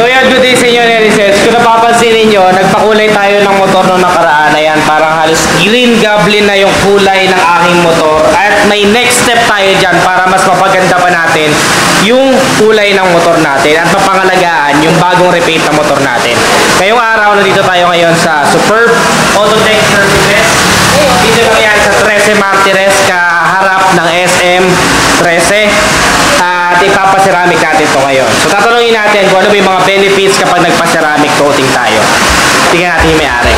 So yan, good day sa inyo, Nerisels. Kung napapansin ninyo, nagpakulay tayo ng motor nung nakaraan. Ayan, parang halos green goblin na yung kulay ng aking motor. At may next step tayo dyan para mas mapaganda pa natin yung kulay ng motor natin at mapangalagaan yung bagong repaint na motor natin. Ngayong araw, nandito tayo ngayon sa Superb Autotech Services. Dito lang yan sa 13 Martires, kaharap ng SM 13. At ipapaceramic natin ito ngayon. So tatanungin natin kung ano ba yung mga benefits kapag nagpa-ceramic coating tayo. Tingnan natin yung may-ari.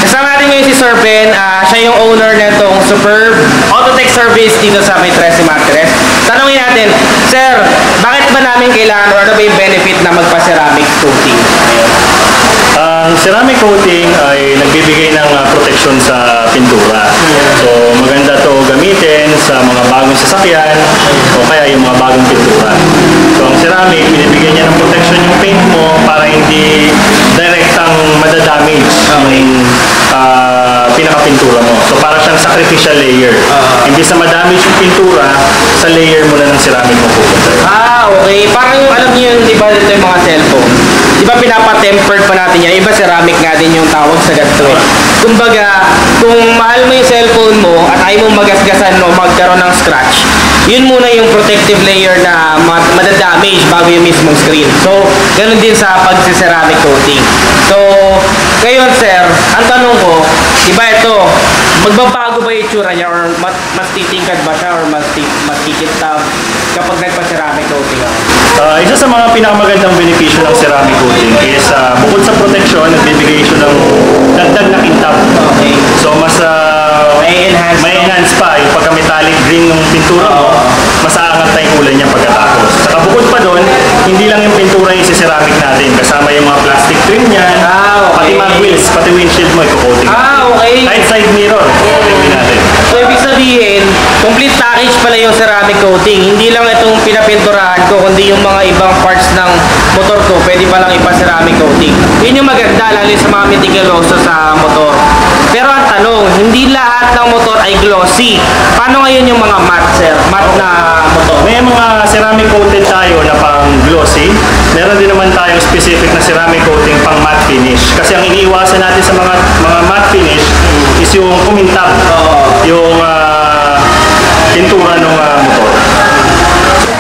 Kasama natin ngayon si Sir Ben. Siya yung owner nitong Superb Autotech Service dito sa may 13 Martires. Tanungin natin, Sir, bakit ba namin kailangan or ano ba yung benefit na magpa-ceramic coating? Ang ceramic coating ay nagbibigay ng protection sa pintura. So maganda to gamitin sa mga bagong sasakyan o kaya yung mga bagong pintura. So ang ceramic, binibigyan niya ng protection yung paint mo para hindi direktang madadamage yung pinaka-pintura mo. So para siyang sacrificial layer. Imbis na madamage yung pintura, sa layer mo na ng ceramic mo pupunta. Okay. Parang alam niyo yung, di ba dito yung mga cellphone? Di ba pinapa-tempered pa natin yan? Iba ceramic nga din yung tawag sa ganito eh. Kumbaga, kung mahal mo yung cellphone mo at ayaw mo magasgasan o magkaroon ng scratch, yun muna yung protective layer na madadamage bago yung mismong screen. So, ganun din sa pag-ceramic coating. So, ngayon sir, ang tanong ko, di ba ito, magbabago ba yung itsura niya or mas titingkad ba siya or mas kikintab kapag nagpa-ceramic coating ako? Isa sa mga pinakamagandang benepisyo ng ceramic coating is bukod sa protection, nagbibigay siya ng dagdag na kintab. Okay. So mas may enhance pa yung pagka-metallic green ng pintura mo, mas aangat na yung kulay niya pagkatapos. Saka bukod pa doon, hindi lang yung pintura yung ceramic natin, kasama yung mga plastic trim niyan, pati mga wheels, pati windshield mo i-coating. Okay. Kahit side mirror, coating natin. So ibig sabihin, complete package pala yung ceramic coating. Hindi lang itong pinapinturahan ko, kundi yung mga ibang parts ng motor ko, pwede palang ipa-ceramic coating. Yun yung maganda, lalo sa mga meticuloso sa motor. Pero ang tanong, hindi lahat ng motor ay glossy. Paano ngayon yung mga matte, sir? Matte na motor? May mga ceramic coated tayo na pang glossy. Meron din naman tayong specific na ceramic coating pang matte finish. Kasi ang iniiwasan natin sa mga matte finish is yung kumintab. Yung pintura ng motor.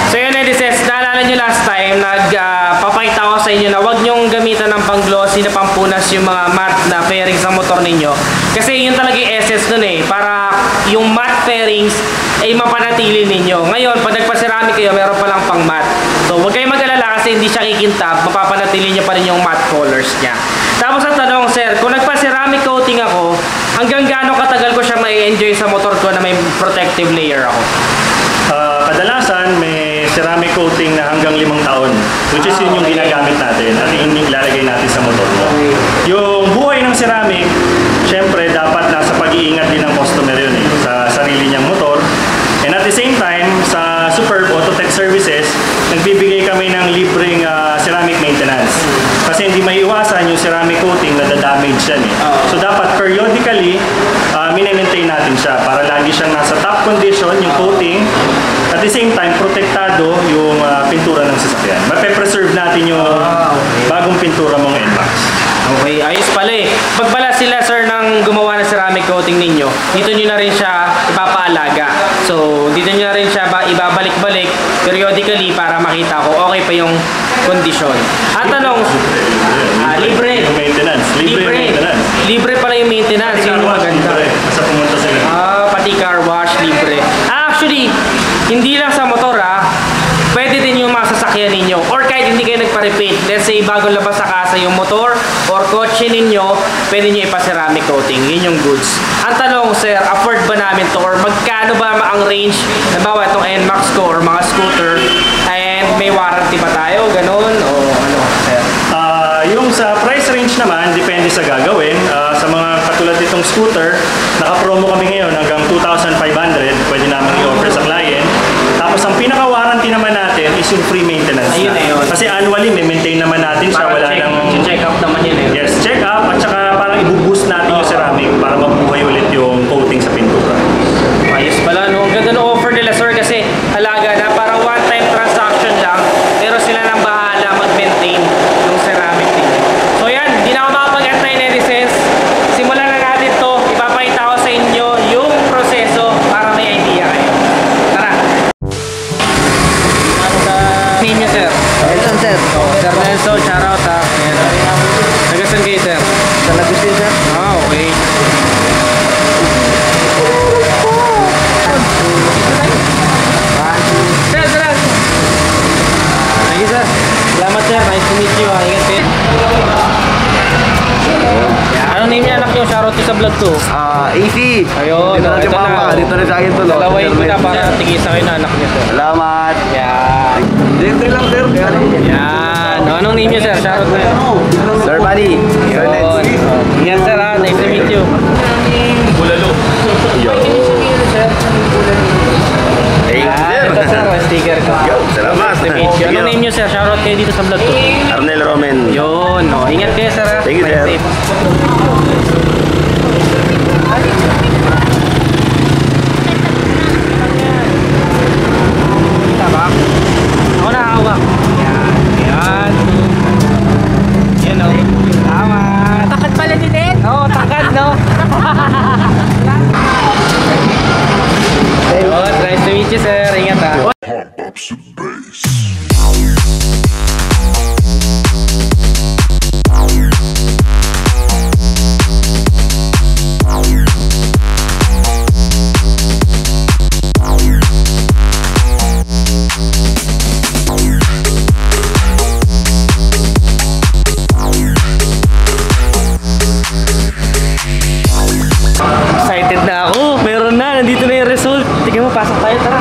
So yun, Edisess, naalala nyo last time, nagpapakita ko sa inyo na huwag nyong gamitan ng pang-glossy na pampunas yung mga matte na fairings ng motor ninyo. Kasi yun talaga yung essence nun eh, para yung matte fairings ay mapanatili ninyo. Ngayon, pag nagpa-ceramic kayo, meron palang pang-matte. So huwag kayong mag-alala kasi hindi siya kikintab, mapapanatili nyo pa rin yung matte colors niya. Tapos ang tanong, sir, kung nagpa-ceramic coating ako, hanggang gaano katagal ko siya mai-enjoy sa motor ko na may protective layer ako? Kadalasan may ceramic coating na hanggang 5 taon, which is yun yung ginagamit natin at ilalagay natin sa motor mo. Yung buhay ng ceramic, syempre dapat nasa pag-iingat din ng customer yun sa sarili niyang motor. And at the same time, sa Superb Autotech Services, nagbibigay kami ng libreng ceramic maintenance. Kasi hindi maiiwasan yung ceramic coating na damage yan eh. So dapat periodically, mini-maintain natin siya para lagi siyang nasa top condition yung coating. At the same time, protektado yung pintura ng sasakyan. Mape-preserve natin yung bagong pintura mong NMAX. Okay, ayos pala eh. Pag pala sila sir nang gumawa ng ceramic coating ninyo, dito nyo na rin siya ipapaalaga. So, dito nyo na rin siya ibabalik-balik periodically para makita ko okay pa yung kondisyon. At tanong, libre. Maintenance. Libre maintenance. Libre pala yung maintenance. Yung maganda. Basta pumunta sila. Pati car wash, libre. Actually, hindi lang sa motor pwede din yung mga sasakyan ninyo or kahit hindi kayo nagpa-repaint. Let's say bago labas sa kasa yung motor or kotse ninyo, pwede nyo ipa-ceramic coating. Yun yung goods. Ang tanong, sir, afford ba namin to or magkano ba ang range? Halimbawa itong NMAX ko or mga scooter and may warranty ba tayo? Ganon? O ano, sir? Yung sa price range naman, depende sa gagawin. Sa mga katulad itong scooter, naka-promo kami ngayon hanggang 2,500. Pwede namin i-offer sa client. Tapos ang pinaka-warranty naman natin is yung free maintenance. Ayun na yun. Kasi annually, may maintain naman natin siya. Wala check up naman yun eh. Yes, check up at saka parang i-boost natin yung ceramic para mabuhay ulit yung coating sa pintura. Ayos pala, no? Ang ganda to? AC. Ayun, Dito na si ito Mama. na. Dito na sa akin to. Dalawin ko na para tigisa kayo na anak niya, sir. Salamat. Yan. Dito lang, sir. Yan. Anong name niyo, sir? Shoutout na yun. Sir Buddy. Sir Yun. Nancy. Yan, sir, ha. Nice to meet you. Bulalo. Thank you, sir. Ito, sir. May sticker ko. Salamat. Nice to meet you. Anong name niyo, sir? Shoutout kayo dito sa vlog ko. Arnel Romen. Yun. Oh, ingat kayo, sir, ha. Thank you, Stay sir. safe. Kita ba? Ako na hawak. Yan. Yan. Yan, o. Tama. Takad pala ni Ned. Oo, takad, no? Ayun, nice to meet you, sir. Ingat, ha. Excited na ako. Meron na. Nandito na yung result. Tingnan mo, pasok tayo. Tara.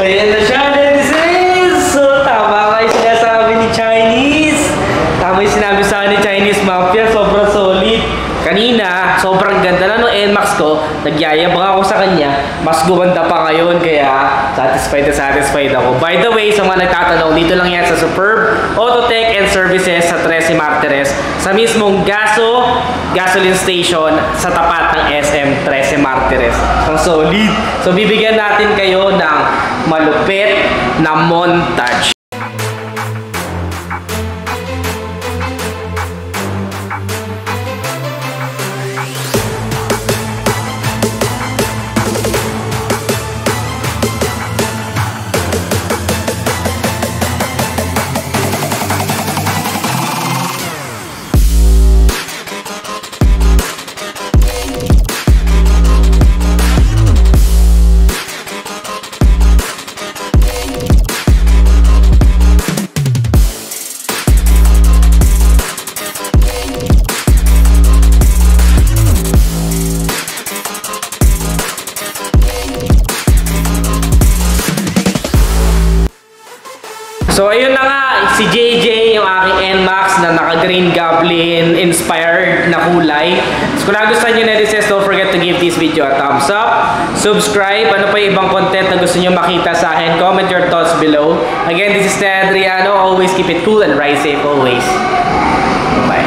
Ayan na siya, Denizes! So, tama kayo sinasabi ni Chinese. Tama yung sinabi sa akin ni Chinese Mafia. Sobrang solid. Kanina, sobrang ganda na nung NMAX ko. Nagyayabang ako sa kanya. Mas gumanda pa ngayon. Kaya, satisfied ako. By the way, sa mga nagtatanong, dito lang yan sa Superb Autotech and Services sa 13 Martires. Sa mismong gasoline station sa tapat ng SM 13 Martires. Ang solid. So, bibigyan natin kayo ng malupit na montage. So ayun na nga, si JJ, yung aking NMAX na naka Green Goblin inspired na kulay. So kung nagustuhan nyo Netizens, don't forget to give this video a thumbs up, subscribe, ano pa yung ibang content na gusto nyo makita sa akin, comment your thoughts below. Again, this is Ted Adriano, always keep it cool and ride safe always. Bye.